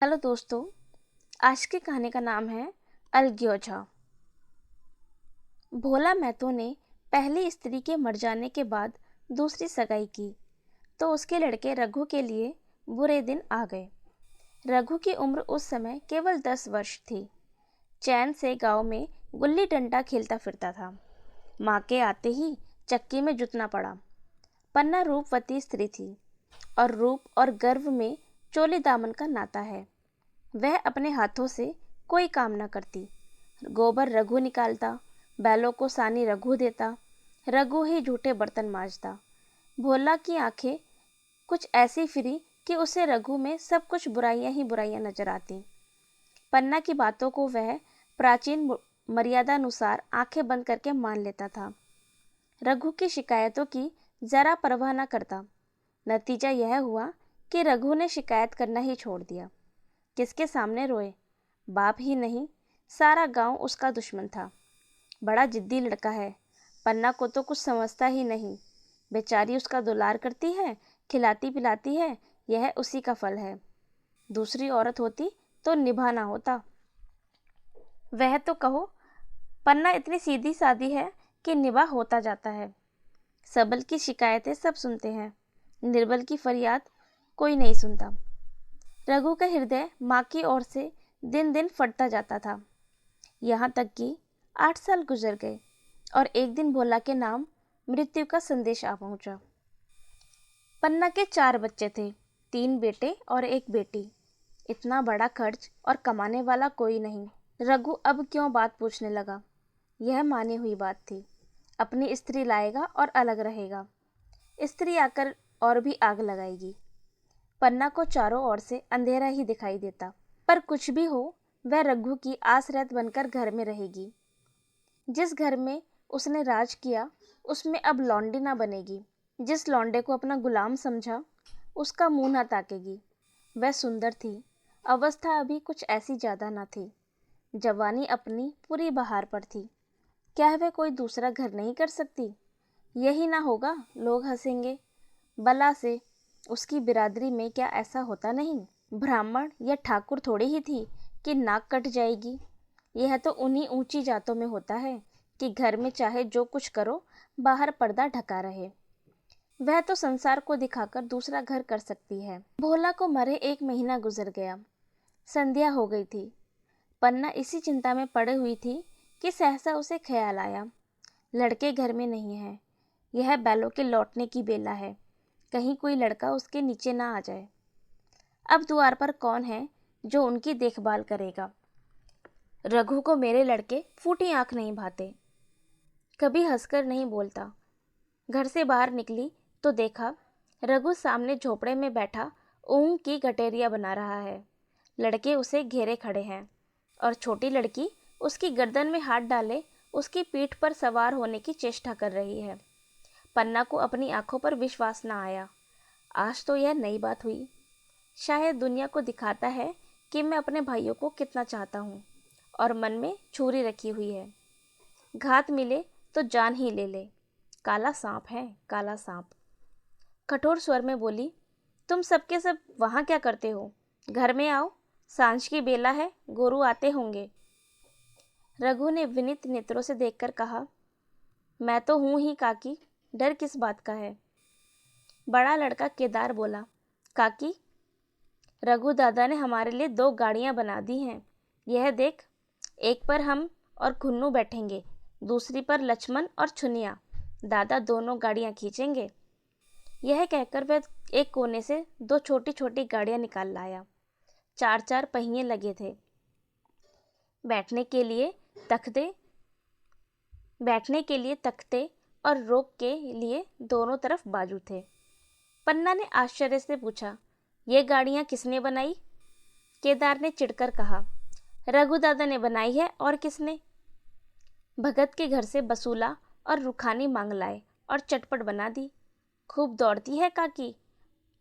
Hello दोस्तों, आज की कहानी का नाम है अलग्योझा। भोला महतो ने पहली स्त्री के मर जाने के बाद दूसरी सगाई की तो उसके लड़के रघु के लिए बुरे दिन आ गए। रघु की उम्र उस समय केवल 10 वर्ष थी। चैन से गांव में गुल्ली डंडा खेलता फिरता था। माँ के आते ही चक्की में जुतना पड़ा। पन्ना रूपवती स्त्री थी और रूप और गर्व में चोली दामन का नाता है। वह अपने हाथों से कोई काम न करती। गोबर रघु निकालता, बैलों को सानी रघु देता, रघु ही झूठे बर्तन मांजता। भोला की आंखें कुछ ऐसी फिरी कि उसे रघु में सब कुछ बुराइयां ही बुराइयां नजर आती। पन्ना की बातों को वह प्राचीन मर्यादानुसार आंखें बंद करके मान लेता था। रघु की शिकायतों की जरा परवाह न करता। नतीजा यह हुआ कि रघु ने शिकायत करना ही छोड़ दिया। किसके सामने रोए? बाप ही नहीं, सारा गांव उसका दुश्मन था। बड़ा जिद्दी लड़का है। पन्ना को तो कुछ समझता ही नहीं। बेचारी उसका दुलार करती है, खिलाती पिलाती है, यह उसी का फल है। दूसरी औरत होती तो निभाना होता। वह तो कहो, पन्ना इतनी सीधी सादी है कि निभा होता जाता है। सबल की शिकायतें सब सुनते हैं, निर्बल की फरियाद कोई नहीं सुनता। रघु का हृदय माँ की ओर से दिन दिन फटता जाता था। यहाँ तक कि 8 साल गुजर गए और एक दिन भोला के नाम मृत्यु का संदेश आ पहुँचा। पन्ना के 4 बच्चे थे, 3 बेटे और 1 बेटी। इतना बड़ा खर्च और कमाने वाला कोई नहीं। रघु अब क्यों बात पूछने लगा? यह मानी हुई बात थी। अपनी स्त्री लाएगा और अलग रहेगा। स्त्री आकर और भी आग लगाएगी। पन्ना को चारों ओर से अंधेरा ही दिखाई देता। पर कुछ भी हो, वह रघु की आसरत बनकर घर में रहेगी। जिस घर में उसने राज किया, उसमें अब लौंडी ना बनेगी। जिस लौंडे को अपना गुलाम समझा, उसका मुंह ना ताकेगी। वह सुंदर थी। अवस्था अभी कुछ ऐसी ज्यादा ना थी। जवानी अपनी पूरी बहार पर थी। क्या वह कोई दूसरा घर नहीं कर सकती? यही ना होगा, लोग हंसेंगे। बला से उसकी बिरादरी में क्या ऐसा होता नहीं? ब्राह्मण या ठाकुर थोड़ी ही थी कि नाक कट जाएगी। यह तो उन्हीं ऊंची जातों में होता है कि घर में चाहे जो कुछ करो, बाहर पर्दा ढका रहे। वह तो संसार को दिखाकर दूसरा घर कर सकती है। भोला को मरे 1 महीना गुजर गया। संध्या हो गई थी। पन्ना इसी चिंता में पड़ी हुई थी कि सहसा उसे ख्याल आया, लड़के घर में नहीं है। यह बैलों के लौटने की बेला है। कहीं कोई लड़का उसके नीचे ना आ जाए। अब द्वार पर कौन है जो उनकी देखभाल करेगा? रघु को मेरे लड़के फूटी आंख नहीं भाते। कभी हंसकर नहीं बोलता। घर से बाहर निकली तो देखा रघु सामने झोपड़े में बैठा ऊँग की गठेरिया बना रहा है। लड़के उसे घेरे खड़े हैं और छोटी लड़की उसकी गर्दन में हाथ डाले उसकी पीठ पर सवार होने की चेष्टा कर रही है। पन्ना को अपनी आंखों पर विश्वास न आया। आज तो यह नई बात हुई। शायद दुनिया को दिखाता है कि मैं अपने भाइयों को कितना चाहता हूँ और मन में छुरी रखी हुई है। घात मिले तो जान ही ले ले। काला सांप है, काला सांप। कठोर स्वर में बोली, तुम सबके सब वहाँ क्या करते हो? घर में आओ, सांझ की बेला है, गोरू आते होंगे। रघु ने विनीत नेत्रों से देखकर कहा, मैं तो हूँ ही काकी, डर किस बात का है? बड़ा लड़का केदार बोला, काकी, रघु दादा ने हमारे लिए 2 गाड़ियां बना दी हैं। यह देख, एक पर हम और खुन्नू बैठेंगे, दूसरी पर लक्ष्मण और छुनिया। दादा दोनों गाड़ियां खींचेंगे। यह कहकर वह एक कोने से 2 छोटी छोटी गाड़ियां निकाल लाया। 4-4 पहिए लगे थे। बैठने के लिए तख्ते और रोक के लिए दोनों तरफ बाजू थे। पन्ना ने आश्चर्य से पूछा, ये गाड़ियां किसने बनाई? केदार ने चिढ़कर कहा, रघु दादा ने बनाई है, और किसने? भगत के घर से बसूला और रुखानी मांग लाए और चटपट बना दी। खूब दौड़ती है काकी।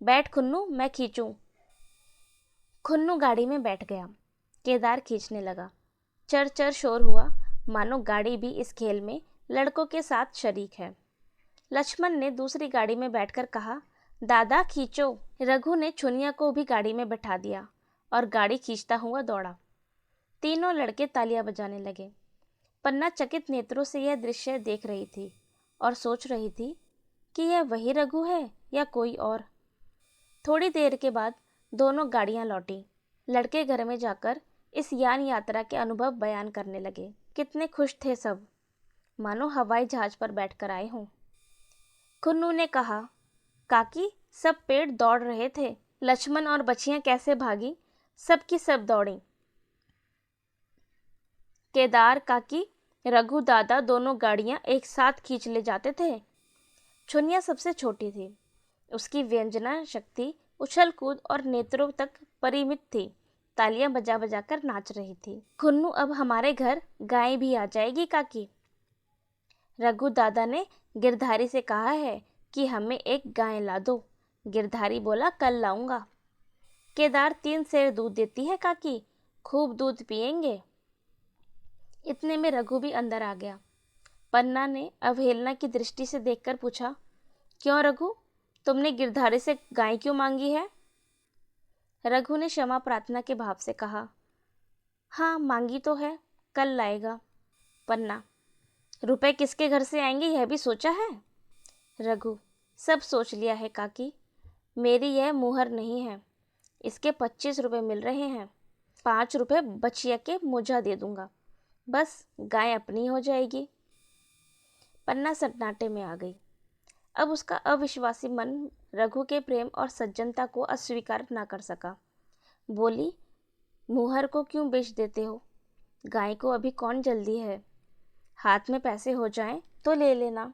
बैठ खुन्नू, मैं खींचूं। खुन्नू गाड़ी में बैठ गया। केदार खींचने लगा। चर चर शोर हुआ, मानो गाड़ी भी इस खेल में लड़कों के साथ शरीक है। लक्ष्मण ने दूसरी गाड़ी में बैठकर कहा, दादा खींचो। रघु ने छुनिया को भी गाड़ी में बैठा दिया और गाड़ी खींचता हुआ दौड़ा। तीनों लड़के तालियां बजाने लगे। पन्ना चकित नेत्रों से यह दृश्य देख रही थी और सोच रही थी कि यह वही रघु है या कोई और। थोड़ी देर के बाद दोनों गाड़ियां लौटी। लड़के घर में जाकर इस यान यात्रा के अनुभव बयान करने लगे। कितने खुश थे सब, मानो हवाई जहाज पर बैठकर आए हों। कुन्नू ने कहा, काकी सब पेड़ दौड़ रहे थे, लक्ष्मण और बछियां कैसे भागी, सब की सब दौड़ी। केदार काकी, रघु दादा दोनों गाड़ियां एक साथ खींच ले जाते थे। छुनिया सबसे छोटी थी। उसकी व्यंजना शक्ति उछल कूद और नेत्रों तक परिमित थी। तालियां बजा बजा कर नाच रही थी। खुन्नू, अब हमारे घर गाय भी आ जाएगी काकी। रघु दादा ने गिरधारी से कहा है कि हमें एक गाय ला दो। गिरधारी बोला, कल लाऊंगा। केदार 3 सेर दूध देती है काकी, खूब दूध पिएंगे। इतने में रघु भी अंदर आ गया। पन्ना ने अवहेलना की दृष्टि से देखकर पूछा, क्यों रघु, तुमने गिरधारी से गाय क्यों मांगी है? रघु ने क्षमा प्रार्थना के भाव से कहा, हाँ मांगी तो है, कल लाएगा। पन्ना, रुपए किसके घर से आएंगे यह भी सोचा है? रघु, सब सोच लिया है काकी, मेरी यह मुहर नहीं है। इसके 25 रुपए मिल रहे हैं, 5 रुपए बचिया के मुझा दे दूंगा, बस गाय अपनी हो जाएगी। पन्ना सन्नाटे में आ गई। अब उसका अविश्वासी मन रघु के प्रेम और सज्जनता को अस्वीकार न कर सका। बोली, मुहर को क्यों बेच देते हो? गाय को अभी कौन जल्दी है, हाथ में पैसे हो जाएं तो ले लेना।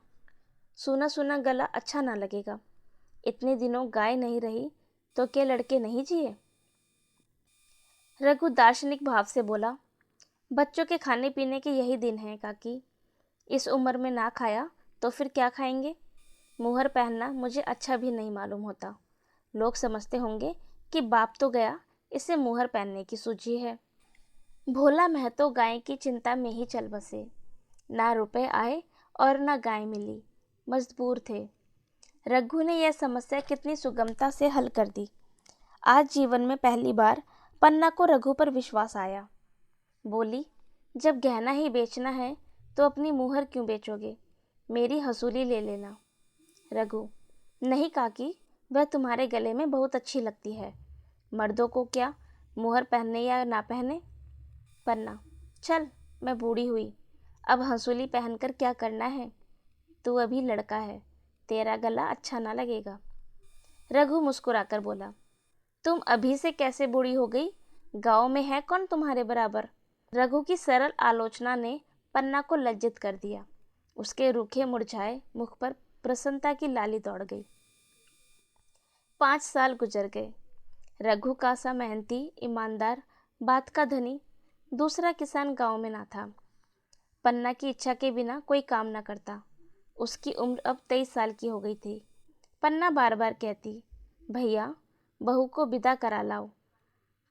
सूना सूना गला अच्छा ना लगेगा। इतने दिनों गाय नहीं रही तो क्या लड़के नहीं जिए? रघु दार्शनिक भाव से बोला, बच्चों के खाने पीने के यही दिन हैं काकी, इस उम्र में ना खाया तो फिर क्या खाएंगे? मुहर पहनना मुझे अच्छा भी नहीं मालूम होता। लोग समझते होंगे कि बाप तो गया, इसे मुहर पहनने की सूझी है। भोला महतो गाय की चिंता में ही चल बसे। ना रुपए आए और ना गाय मिली, मजबूर थे। रघु ने यह समस्या कितनी सुगमता से हल कर दी। आज जीवन में पहली बार पन्ना को रघु पर विश्वास आया। बोली, जब गहना ही बेचना है तो अपनी मुहर क्यों बेचोगे, मेरी हसूली ले लेना। रघु, नहीं काकी, वह तुम्हारे गले में बहुत अच्छी लगती है, मर्दों को क्या, मुहर पहनने या ना पहने। पन्ना, चल मैं बूढ़ी हुई, अब हंसुली पहनकर क्या करना है, तू अभी लड़का है, तेरा गला अच्छा ना लगेगा। रघु मुस्कुराकर बोला, तुम अभी से कैसे बूढ़ी हो गई, गांव में है कौन तुम्हारे बराबर। रघु की सरल आलोचना ने पन्ना को लज्जित कर दिया। उसके रूखे मुरझाए मुख पर प्रसन्नता की लाली दौड़ गई। 5 साल गुजर गए। रघु का सा मेहनती, ईमानदार, बात का धनी दूसरा किसान गांव में ना था। पन्ना की इच्छा के बिना कोई काम न करता। उसकी उम्र अब 23 साल की हो गई थी। पन्ना बार बार कहती, भैया बहू को विदा करा लाओ,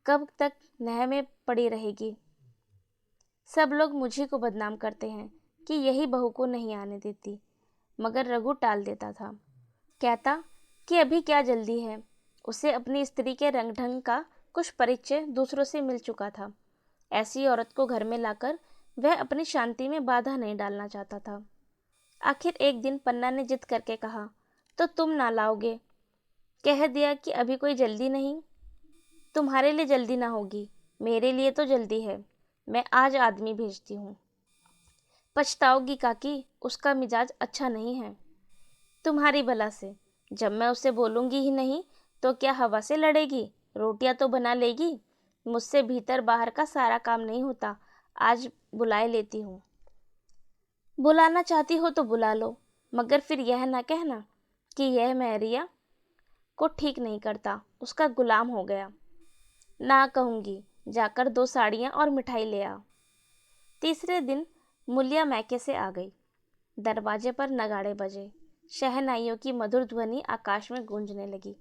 कब तक नह में पड़ी रहेगी। सब लोग मुझी को बदनाम करते हैं कि यही बहू को नहीं आने देती, मगर रघु टाल देता था। कहता कि अभी क्या जल्दी है, उसे अपनी स्त्री के रंग ढंग का कुछ परिचय दूसरों से मिल चुका था। ऐसी औरत को घर में लाकर वह अपनी शांति में बाधा नहीं डालना चाहता था। आखिर एक दिन पन्ना ने जिद करके कहा, तो तुम ना लाओगे? कह दिया कि अभी कोई जल्दी नहीं। तुम्हारे लिए जल्दी ना होगी, मेरे लिए तो जल्दी है, मैं आज आदमी भेजती हूँ। पछताओगी काकी, उसका मिजाज अच्छा नहीं है। तुम्हारी भला से, जब मैं उससे बोलूँगी ही नहीं तो क्या हवा से लड़ेगी, रोटियां तो बना लेगी। मुझसे भीतर बाहर का सारा काम नहीं होता, आज बुलाए लेती हूँ। बुलाना चाहती हो तो बुला लो, मगर फिर यह ना कहना कि यह महरिया को ठीक नहीं करता, उसका गुलाम हो गया। ना कहूँगी, जाकर 2 साड़ियाँ और मिठाई ले आ। तीसरे दिन मुलिया मैके से आ गई। दरवाजे पर नगाड़े बजे, शहनाइयों की मधुर ध्वनि आकाश में गूंजने लगी।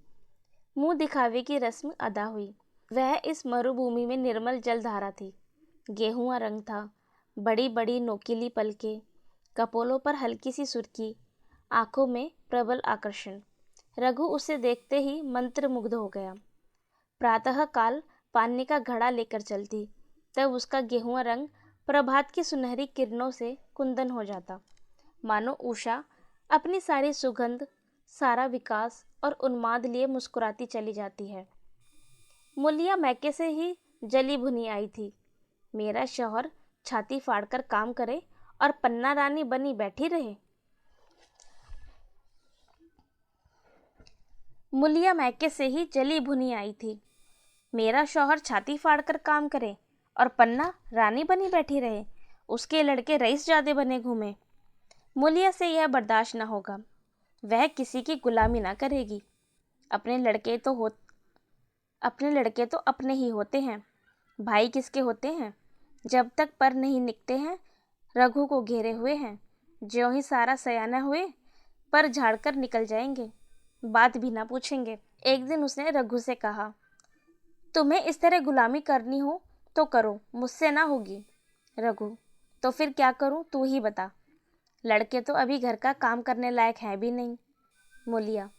मुंह दिखावे की रस्म अदा हुई। वह इस मरुभूमि में निर्मल जलधारा थी। गेहुआ रंग था, बड़ी बड़ी नोकीली पलकें, कपोलों पर हल्की सी सुर्खी, आंखों में प्रबल आकर्षण। रघु उसे देखते ही मंत्रमुग्ध हो गया। प्रातः काल पानी का घड़ा लेकर चलती, तब उसका गेहुआ रंग प्रभात की सुनहरी किरणों से कुंदन हो जाता, मानो उषा अपनी सारी सुगंध, सारा विकास और उन्माद लिए मुस्कुराती चली जाती है। मूलिया मैके से ही जली भुनी आई थी। मेरा शौहर छाती फाड़कर काम करे और पन्ना रानी बनी बैठी रहे। मूलिया मैके से ही जली भुनी आई थी। मेरा शौहर छाती फाड़कर काम करे और पन्ना रानी बनी बैठी रहे, उसके लड़के रईसजादे बने घूमे। मूलिया से यह बर्दाश्त न होगा। वह किसी की गुलामी ना करेगी। अपने लड़के तो अपने ही होते हैं, भाई किसके होते हैं? जब तक पर नहीं निकते हैं रघु को घेरे हुए हैं। ज्यों ही सारा सयाना हुए पर झाड़कर निकल जाएंगे, बात भी ना पूछेंगे। एक दिन उसने रघु से कहा, तुम्हें इस तरह गुलामी करनी हो तो करो, मुझसे ना होगी। रघु, तो फिर क्या करूं, तू ही बता। लड़के तो अभी घर का काम करने लायक हैं भी नहीं। मूलिया,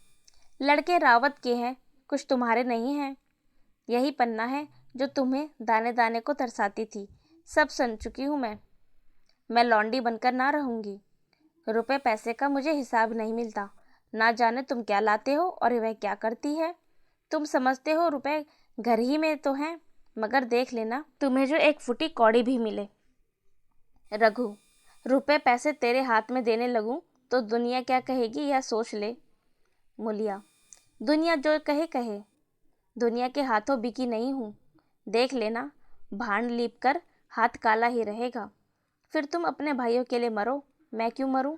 लड़के रावत के हैं, कुछ तुम्हारे नहीं हैं। यही पन्ना है जो तुम्हें दाने दाने को तरसाती थी, सब सुन चुकी हूँ मैं लौंडी बनकर ना रहूंगी। रुपए पैसे का मुझे हिसाब नहीं मिलता, ना जाने तुम क्या लाते हो और वह क्या करती है। तुम समझते हो रुपए घर ही में तो हैं, मगर देख लेना तुम्हें जो एक फुटी कौड़ी भी मिले। रघु, रुपए पैसे तेरे हाथ में देने लगूं तो दुनिया क्या कहेगी यह सोच ले। मूलिया, दुनिया जो कहे कहे, दुनिया के हाथों बिकी नहीं हूँ। देख लेना भांड लीप कर हाथ काला ही रहेगा। फिर तुम अपने भाइयों के लिए मरो, मैं क्यों मरूं?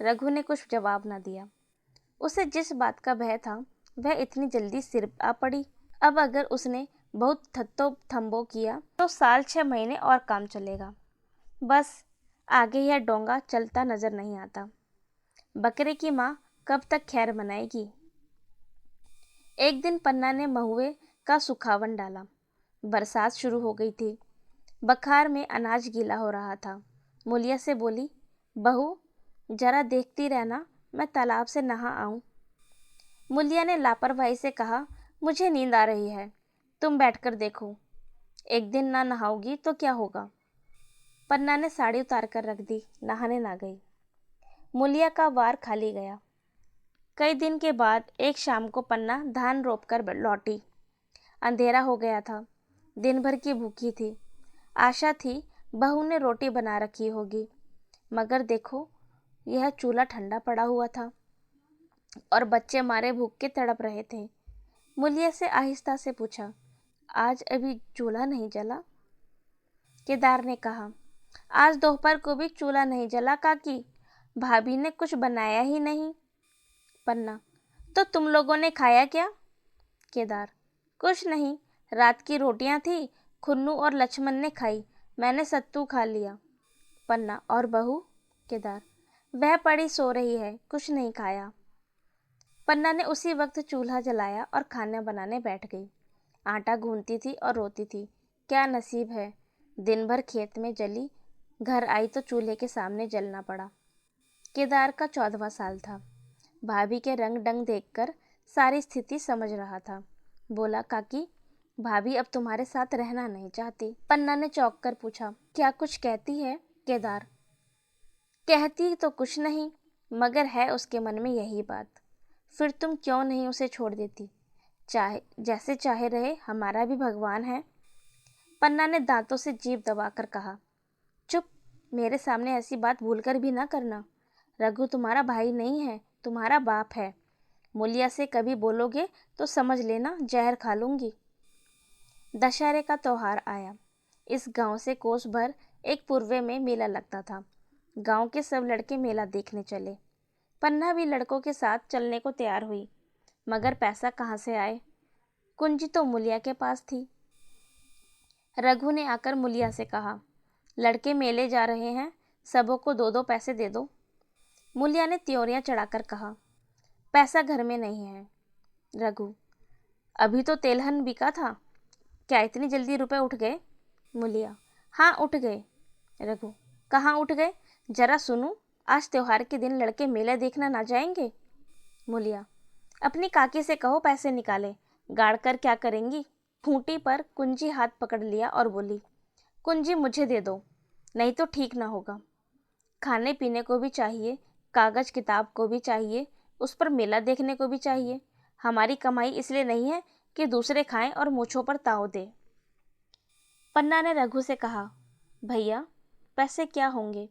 रघु ने कुछ जवाब न दिया। उसे जिस बात का भय था वह इतनी जल्दी सिर आ पड़ी। अब अगर उसने बहुत थत्तो थम्बो किया तो साल 6 महीने और काम चलेगा। बस आगे यह डोंगा चलता नजर नहीं आता। बकरे की माँ कब तक खैर मनाएगी? एक दिन पन्ना ने महुए का सुखावन डाला। बरसात शुरू हो गई थी। बखार में अनाज गीला हो रहा था। मूलिया से बोली, बहू जरा देखती रहना, मैं तालाब से नहा आऊं। मूलिया ने लापरवाही से कहा, मुझे नींद आ रही है, तुम बैठकर देखो। एक दिन ना नहाओगी तो क्या होगा? पन्ना ने साड़ी उतार कर रख दी, नहाने ना गई। मूलिया का वार खाली गया। कई दिन के बाद एक शाम को पन्ना धान रोप कर लौटी। अंधेरा हो गया था। दिन भर की भूखी थी। आशा थी बहू ने रोटी बना रखी होगी, मगर देखो यह चूल्हा ठंडा पड़ा हुआ था और बच्चे मारे भूख के तड़प रहे थे। मूलिया से आहिस्ता से पूछा, आज अभी चूल्हा नहीं जला? केदार ने कहा, आज दोपहर को भी चूल्हा नहीं जला काकी, भाभी ने कुछ बनाया ही नहीं। पन्ना, तो तुम लोगों ने खाया क्या? केदार, कुछ नहीं, रात की रोटियां थी, खुन्नू और लक्ष्मण ने खाई, मैंने सत्तू खा लिया। पन्ना, और बहू? केदार, वह पड़ी सो रही है, कुछ नहीं खाया। पन्ना ने उसी वक्त चूल्हा जलाया और खाना बनाने बैठ गई। आटा गूंथती थी और रोती थी, क्या नसीब है, दिन भर खेत में जली, घर आई तो चूल्हे के सामने जलना पड़ा। केदार का 14वां साल था। भाभी के रंग डंग देखकर सारी स्थिति समझ रहा था। बोला, काकी भाभी अब तुम्हारे साथ रहना नहीं चाहती। पन्ना ने चौंक कर पूछा, क्या कुछ कहती है? केदार, कहती तो कुछ नहीं, मगर है उसके मन में यही बात। फिर तुम क्यों नहीं उसे छोड़ देती? चाहे जैसे चाहे रहे, हमारा भी भगवान है। पन्ना ने दांतों से जीभ दबाकर कहा, चुप, मेरे सामने ऐसी बात भूलकर भी ना करना। रघु तुम्हारा भाई नहीं है, तुम्हारा बाप है। मूलिया से कभी बोलोगे तो समझ लेना जहर खा लूंगी। दशहरे का त्योहार आया। इस गांव से कोस भर एक पूर्वे में मेला लगता था। गांव के सब लड़के मेला देखने चले। पन्ना भी लड़कों के साथ चलने को तैयार हुई, मगर पैसा कहाँ से आए? कुंजी तो मूलिया के पास थी। रघु ने आकर मूलिया से कहा, लड़के मेले जा रहे हैं, सबों को 2-2 पैसे दे दो। मूलिया ने त्योरियां चढ़ाकर कहा, पैसा घर में नहीं है। रघु, अभी तो तेलहन बिका था, क्या इतनी जल्दी रुपए उठ गए? मूलिया, हाँ उठ गए। रघु, कहाँ उठ गए, जरा सुनूं, आज त्योहार के दिन लड़के मेला देखना ना जाएंगे? मूलिया, अपनी काकी से कहो पैसे निकाले, गाड़ कर क्या करेंगी? खूंटी पर कुंजी हाथ पकड़ लिया और बोली, कुंजी मुझे दे दो, नहीं तो ठीक ना होगा। खाने पीने को भी चाहिए, कागज किताब को भी चाहिए, उस पर मेला देखने को भी चाहिए। हमारी कमाई इसलिए नहीं है कि दूसरे खाएं और मूछों पर ताव दे। पन्ना ने रघु से कहा, भैया पैसे क्या होंगे,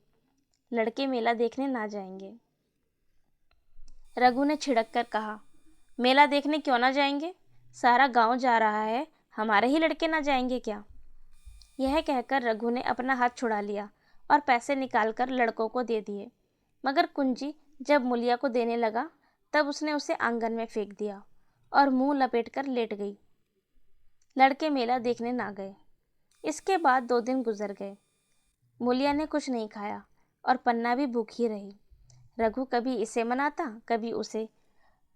लड़के मेला देखने ना जाएंगे। रघु ने छिड़क कर कहा, मेला देखने क्यों ना जाएंगे, सारा गांव जा रहा है, हमारे ही लड़के ना जाएंगे क्या। यह कहकर रघु ने अपना हाथ छुड़ा लिया और पैसे निकालकर लड़कों को दे दिए। मगर कुंजी जब मुलिया को देने लगा तब उसने उसे आंगन में फेंक दिया और मुंह लपेटकर लेट गई। लड़के मेला देखने ना गए। इसके बाद 2 दिन गुजर गए। मुलिया ने कुछ नहीं खाया और पन्ना भी भूखी रही। रघु कभी इसे मनाता कभी उसे,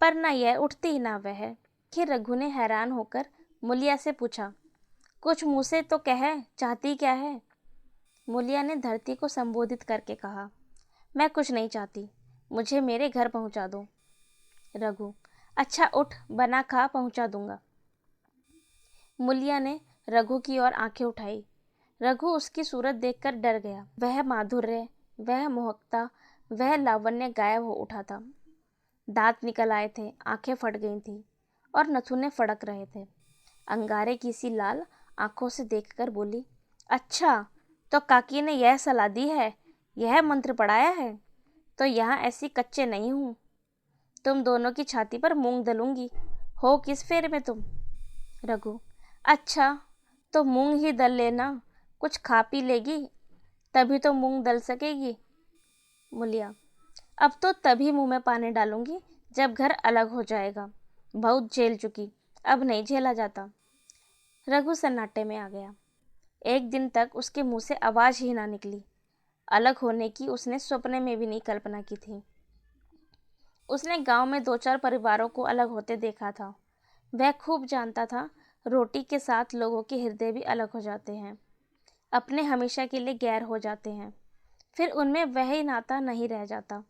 पर न यह उठती ना वह। फिर रघु ने हैरान होकर मुलिया से पूछा, कुछ मुँह से तो कह, चाहती क्या है। मुलिया ने धरती को संबोधित करके कहा, मैं कुछ नहीं चाहती, मुझे मेरे घर पहुंचा दो। रघु, अच्छा उठ, बना खा, पहुंचा दूंगा। मुलिया ने रघु की ओर आंखें उठाई। रघु उसकी सूरत देखकर डर गया। वह माधुर्य, वह मोहकता, वह लावण्य गायब हो उठा था। दांत निकल आए थे, आंखें फट गई थी और नथुने फड़क रहे थे। अंगारे की सी लाल आंखों से देखकर बोली, अच्छा तो काकी ने यह सलाह दी है, यह मंत्र पढ़ाया है, तो यहाँ ऐसी कच्चे नहीं हूँ। तुम दोनों की छाती पर मूंग दलूंगी। हो किस फेर में तुम। रघु, अच्छा तो मूंग ही दल लेना, कुछ खा पी लेगी तभी तो मूंग दल सकेगी। मुलिया, अब तो तभी मुंह में पानी डालूंगी जब घर अलग हो जाएगा। बहुत झेल चुकी, अब नहीं झेला जाता। रघु सन्नाटे में आ गया। एक दिन तक उसके मुंह से आवाज ही ना निकली। अलग होने की उसने सपने में भी नहीं कल्पना की थी। उसने गांव में 2-4 परिवारों को अलग होते देखा था। वह खूब जानता था, रोटी के साथ लोगों के हृदय भी अलग हो जाते हैं, अपने हमेशा के लिए गैर हो जाते हैं। फिर उनमें वह ही नाता नहीं रह जाता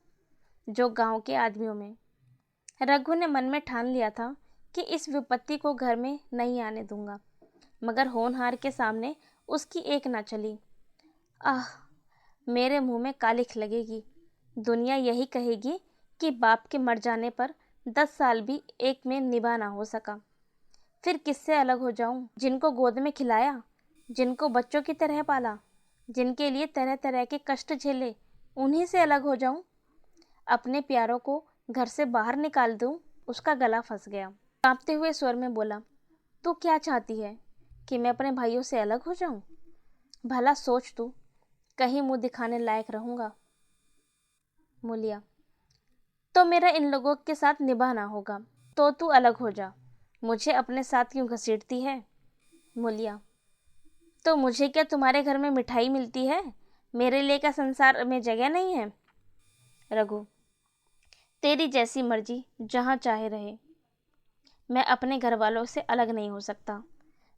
जो गांव के आदमियों में। रघु ने मन में ठान लिया था कि इस विपत्ति को घर में नहीं आने दूंगा, मगर होनहार के सामने उसकी एक ना चली। आह, मेरे मुंह में कालिख लगेगी। दुनिया यही कहेगी कि बाप के मर जाने पर 10 साल भी एक में निभा ना हो सका। फिर किससे अलग हो जाऊं, जिनको गोद में खिलाया, जिनको बच्चों की तरह पाला, जिनके लिए तरह तरह के कष्ट झेले, उन्हीं से अलग हो जाऊं। अपने प्यारों को घर से बाहर निकाल दूं। उसका गला फंस गया। कांपते हुए स्वर में बोला, तू क्या चाहती है, कि मैं अपने भाइयों से अलग हो जाऊं? भला सोच तू, कहीं मुंह दिखाने लायक रहूंगा। मुलिया, तो मेरा इन लोगों के साथ निभाना होगा, तो तू अलग हो जा। मुझे अपने साथ क्यों घसीटती है। मुलिया, तो मुझे क्या तुम्हारे घर में मिठाई मिलती है, मेरे लिए क्या संसार में जगह नहीं है। रघु, तेरी जैसी मर्जी, जहाँ चाहे रहे। मैं अपने घर वालों से अलग नहीं हो सकता।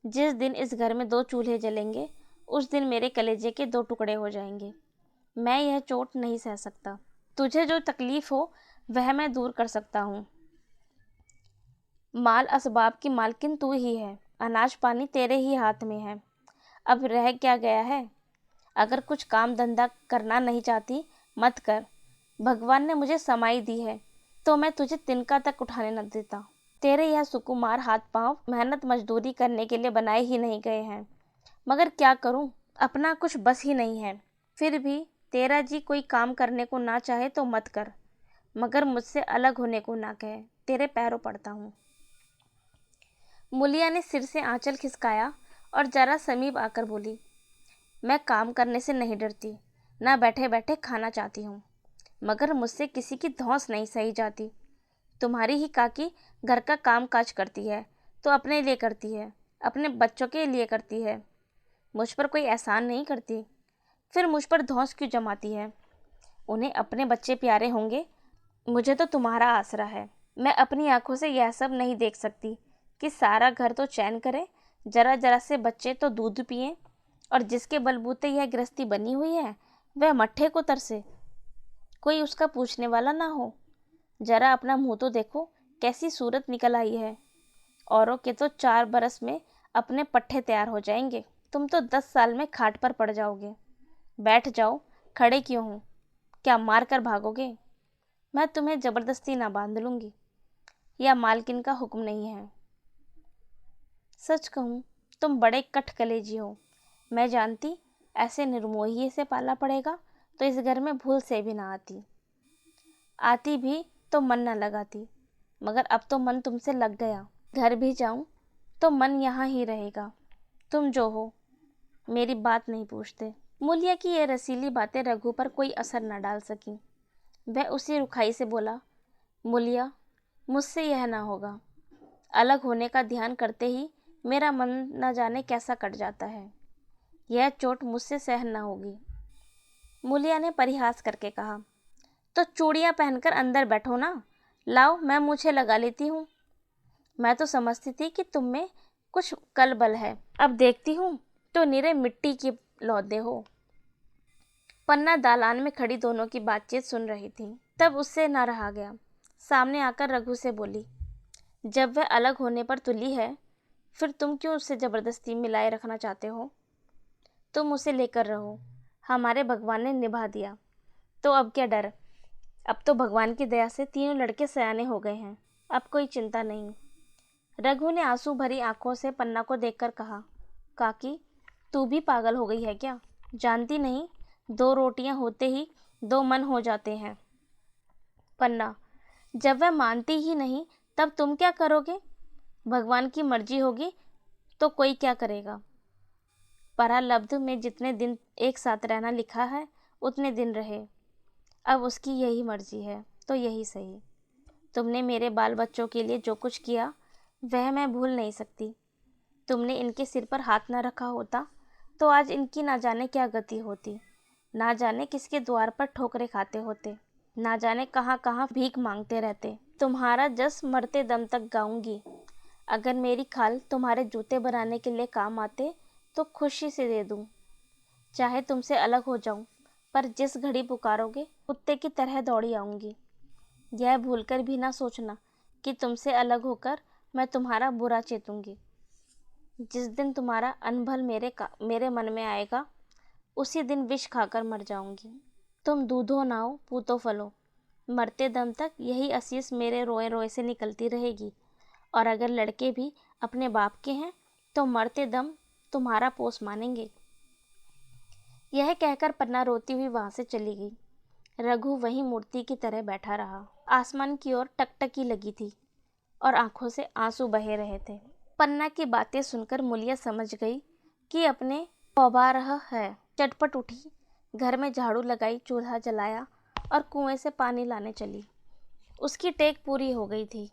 जिस दिन इस घर में 2 चूल्हे जलेंगे उस दिन मेरे कलेजे के 2 टुकड़े हो जाएंगे। मैं यह चोट नहीं सह सकता। तुझे जो तकलीफ हो वह मैं दूर कर सकता हूँ। माल असबाब की मालकिन तू ही है, अनाज पानी तेरे ही हाथ में है। अब रह क्या गया है। अगर कुछ काम धंधा करना नहीं चाहती मत कर। भगवान ने मुझे समाई दी है तो मैं तुझे तिनका तक उठाने न देता। तेरे यह सुकुमार हाथ पांव मेहनत मजदूरी करने के लिए बनाए ही नहीं गए हैं, मगर क्या करूं, अपना कुछ बस ही नहीं है। फिर भी तेरा जी कोई काम करने को ना चाहे तो मत कर, मगर मुझसे अलग होने को ना कहे। तेरे पैरों पड़ता हूँ। मुलिया ने सिर से आंचल खिसकाया और जरा समीप आकर बोली, मैं काम करने से नहीं डरती, ना बैठे बैठे खाना चाहती हूँ, मगर मुझसे किसी की धौंस नहीं सही जाती। तुम्हारी ही काकी घर का काम काज करती है तो अपने लिए करती है, अपने बच्चों के लिए करती है, मुझ पर कोई एहसान नहीं करती। फिर मुझ पर धौंस क्यों जमाती है। उन्हें अपने बच्चे प्यारे होंगे, मुझे तो तुम्हारा आसरा है। मैं अपनी आंखों से यह सब नहीं देख सकती कि सारा घर तो चैन करे, जरा जरा से बच्चे तो दूध पिएं, और जिसके बलबूते यह गृहस्थी बनी हुई है वह मट्ठे को तरसे, कोई उसका पूछने वाला ना हो। जरा अपना मुंह तो देखो, कैसी सूरत निकल आई है। औरों के तो 4 बरस में अपने पट्टे तैयार हो जाएंगे। तुम तो 10 साल में खाट पर पड़ जाओगे। बैठ जाओ, खड़े क्यों हो? क्या मार कर भागोगे? मैं तुम्हें ज़बरदस्ती ना बांध लूँगी, या मालकिन का हुक्म नहीं है। सच कहूँ, तुम बड़े कठकलेजी हो। मैं जानती ऐसे निर्मोही से पाला पड़ेगा तो इस घर में भूल से भी ना आती। आती भी तो मन न लगाती, मगर अब तो मन तुमसे लग गया। घर भी जाऊं तो मन यहाँ ही रहेगा। तुम जो हो, मेरी बात नहीं पूछते। मूलिया की ये रसीली बातें रघु पर कोई असर न डाल सकी। वह उसी रुखाई से बोला, मूलिया, मुझसे यह ना होगा। अलग होने का ध्यान करते ही मेरा मन न जाने कैसा कट जाता है। यह चोट मुझसे सहन न होगी। मूलिया ने परिहास करके कहा, तो चूड़ियाँ पहनकर अंदर बैठो ना। लाओ, मैं मुझे लगा लेती हूँ। मैं तो समझती थी कि तुम में कुछ कल बल है, अब देखती हूँ तो निरे मिट्टी की लौदे हो। पन्ना दालान में खड़ी दोनों की बातचीत सुन रही थी। तब उससे ना रहा गया। सामने आकर रघु से बोली, जब वह अलग होने पर तुली है, फिर तुम क्यों उससे ज़बरदस्ती मिलाए रखना चाहते हो? तुम उसे लेकर रहो, हमारे भगवान ने निभा दिया, तो अब क्या डर? अब तो भगवान की दया से तीनों लड़के सयाने हो गए हैं, अब कोई चिंता नहीं। रघु ने आंसू भरी आंखों से पन्ना को देखकर कहा, काकी, तू भी पागल हो गई है क्या? जानती नहीं, 2 रोटियां होते ही 2 मन हो जाते हैं। पन्ना, जब वह मानती ही नहीं तब तुम क्या करोगे? भगवान की मर्जी होगी तो कोई क्या करेगा? परालब्ध में जितने दिन एक साथ रहना लिखा है उतने दिन रहे। अब उसकी यही मर्जी है तो यही सही। तुमने मेरे बाल बच्चों के लिए जो कुछ किया वह मैं भूल नहीं सकती। तुमने इनके सिर पर हाथ न रखा होता तो आज इनकी ना जाने क्या गति होती। ना जाने किसके द्वार पर ठोकरे खाते होते, ना जाने कहाँ कहाँ भीख मांगते रहते। तुम्हारा जस मरते दम तक गाऊंगी। अगर मेरी खाल तुम्हारे जूते बनाने के लिए काम आते तो खुशी से दे दूं। चाहे तुमसे अलग हो जाऊं, पर जिस घड़ी पुकारोगे कुत्ते की तरह दौड़ी आऊंगी। यह भूलकर भी ना सोचना कि तुमसे अलग होकर मैं तुम्हारा बुरा चेतूंगी। जिस दिन तुम्हारा अनभल मेरे मन में आएगा, उसी दिन विष खाकर मर जाऊंगी। तुम दूधो नाओ पूतो फलो, मरते दम तक यही असीस मेरे रोए रोए से निकलती रहेगी। और अगर लड़के भी अपने बाप के हैं तो मरते दम तुम्हारा पोस मानेंगे। यह कहकर पन्ना रोती हुई वहां से चली गई। रघु वहीं मूर्ति की तरह बैठा रहा। आसमान की ओर टकटकी लगी थी और आंखों से आंसू बहे रहे थे। पन्ना की बातें सुनकर मूलिया समझ गई कि अपने पौबा रहा है। चटपट उठी, घर में झाड़ू लगाई, चूल्हा जलाया और कुएं से पानी लाने चली। उसकी टेक पूरी हो गई थी।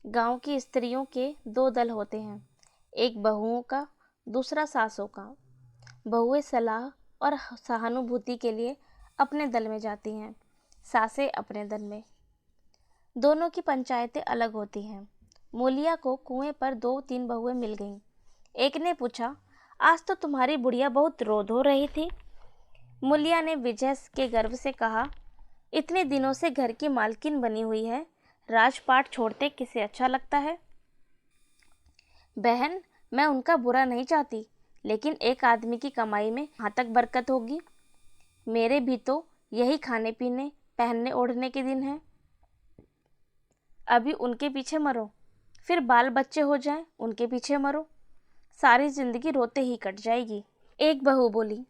गांव की स्त्रियों के 2 दल होते हैं, एक बहुओं का, दूसरा सासों का। बहुएं सलाह और सहानुभूति के लिए अपने दल में जाती हैं, सासें अपने दल में। दोनों की पंचायतें अलग होती हैं। मूलिया को कुएं पर 2-3 बहुएं मिल गईं। एक ने पूछा, आज तो तुम्हारी बुढ़िया बहुत रो धो रही थी। मूलिया ने विजय के गर्व से कहा, इतने दिनों से घर की मालकिन बनी हुई है, राजपाट छोड़ते किसे अच्छा लगता है? बहन, मैं उनका बुरा नहीं चाहती, लेकिन एक आदमी की कमाई में कहाँ तक बरकत होगी? मेरे भी तो यही खाने पीने पहनने ओढ़ने के दिन हैं। अभी उनके पीछे मरो, फिर बाल बच्चे हो जाएं, उनके पीछे मरो, सारी जिंदगी रोते ही कट जाएगी। एक बहू बोली,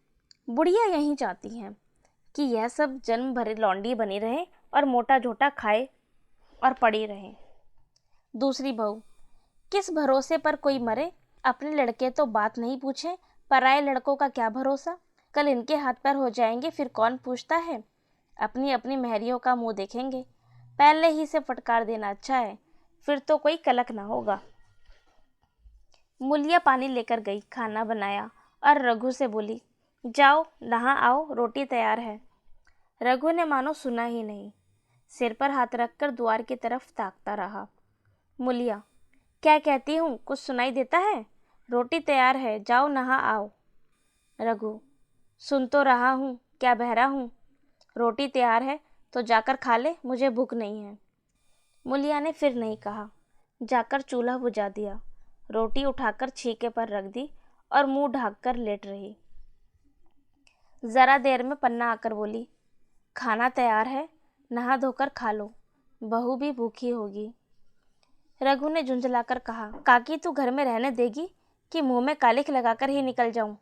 बुढ़िया यही चाहती हैं कि यह सब जन्म भर लौंडी बनी रहे और मोटा झोटा खाए और पड़ी रहे। दूसरी बहू, किस भरोसे पर कोई मरे? अपने लड़के तो बात नहीं पूछे, पराए लड़कों का क्या भरोसा? कल इनके हाथ पैर हो जाएंगे, फिर कौन पूछता है? अपनी अपनी महरियों का मुंह देखेंगे। पहले ही से फटकार देना अच्छा है, फिर तो कोई कलक ना होगा। मूलिया पानी लेकर गई, खाना बनाया और रघु से बोली, जाओ नहा आओ, रोटी तैयार है। रघु ने मानो सुना ही नहीं, सिर पर हाथ रखकर द्वार की तरफ ताकता रहा। मूलिया, क्या कहती हूँ, कुछ सुनाई देता है? रोटी तैयार है, जाओ नहा आओ। रघु, सुन तो रहा हूँ, क्या बहरा हूँ? रोटी तैयार है तो जाकर खा ले, मुझे भूख नहीं है। मूलिया ने फिर नहीं कहा, जाकर चूल्हा बुझा दिया। रोटी उठाकर छीके पर रख दी और मुंह ढांककर लेट रही। ज़रा देर में पन्ना आकर बोली, खाना तैयार है, नहा धोकर खा लो, बहू भी भूखी होगी। रघु ने झुंझलाकर कहा, काकी तू घर में रहने देगी कि मुंह में कालिख लगाकर ही निकल जाऊं?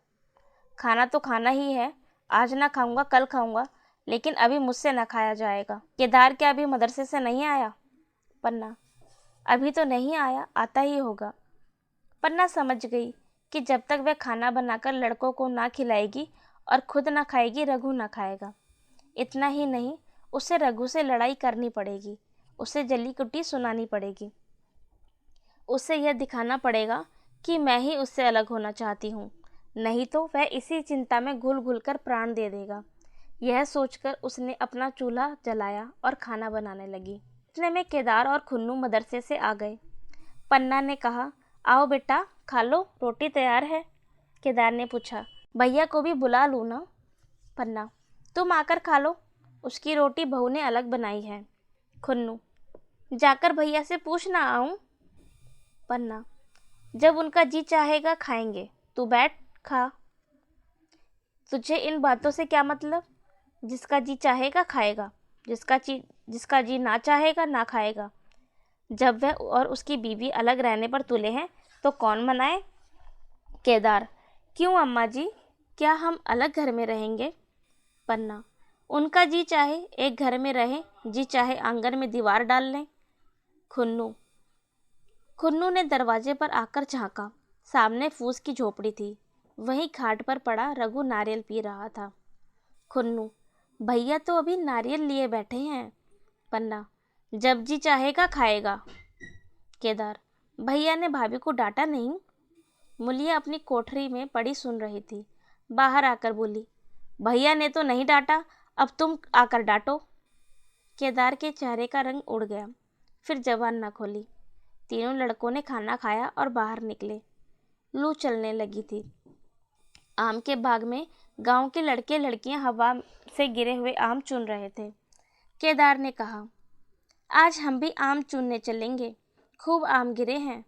खाना तो खाना ही है, आज ना खाऊंगा कल खाऊंगा, लेकिन अभी मुझसे ना खाया जाएगा। केदार क्या अभी मदरसे से नहीं आया? पन्ना, अभी तो नहीं आया, आता ही होगा। पन्ना समझ गई कि जब तक वह खाना बनाकर लड़कों को ना खिलाएगी और खुद ना खाएगी, रघु ना खाएगा। इतना ही नहीं, उसे रघु से लड़ाई करनी पड़ेगी, उसे जली कुटी सुनानी पड़ेगी। उसे यह दिखाना पड़ेगा कि मैं ही उससे अलग होना चाहती हूँ, नहीं तो वह इसी चिंता में घुल घुल कर प्राण दे देगा। यह सोचकर उसने अपना चूल्हा जलाया और खाना बनाने लगी। इतने में केदार और खुन्नू मदरसे से आ गए। पन्ना ने कहा, आओ बेटा खा लो, रोटी तैयार है। केदार ने पूछा, भैया को भी बुला लूँ ना? पन्ना, तुम आकर खा लो, उसकी रोटी बहू ने अलग बनाई है। खुन्नू, जाकर भैया से पूछ ना आऊँ? पन्ना, जब उनका जी चाहेगा खाएंगे, तू बैठ खा। तुझे इन बातों से क्या मतलब? जिसका जी चाहेगा खाएगा, जिसका जी ना चाहेगा ना खाएगा। जब वह और उसकी बीवी अलग रहने पर तुले हैं तो कौन मनाए? केदार, क्यों अम्मा जी, क्या हम अलग घर में रहेंगे? पन्ना, उनका जी चाहे एक घर में रहें, जी चाहे आंगन में दीवार डाल लें। खुन्नू ने दरवाजे पर आकर झांका। सामने फूस की झोपड़ी थी, वहीं खाट पर पड़ा रघु नारियल पी रहा था। खुन्नू, भैया तो अभी नारियल लिए बैठे हैं। पन्ना, जब जी चाहेगा खाएगा। केदार, भैया ने भाभी को डांटा नहीं? मुलिया अपनी कोठरी में पड़ी सुन रही थी, बाहर आकर बोली, भैया ने तो नहीं डांटा, अब तुम आकर डांटो। केदार के चेहरे का रंग उड़ गया, फिर जबान न खोली। तीनों लड़कों ने खाना खाया और बाहर निकले। लू चलने लगी थी। आम के बाग में गांव के लड़के लड़कियां हवा से गिरे हुए आम चुन रहे थे। केदार ने कहा, आज हम भी आम चुनने चलेंगे, खूब आम गिरे हैं।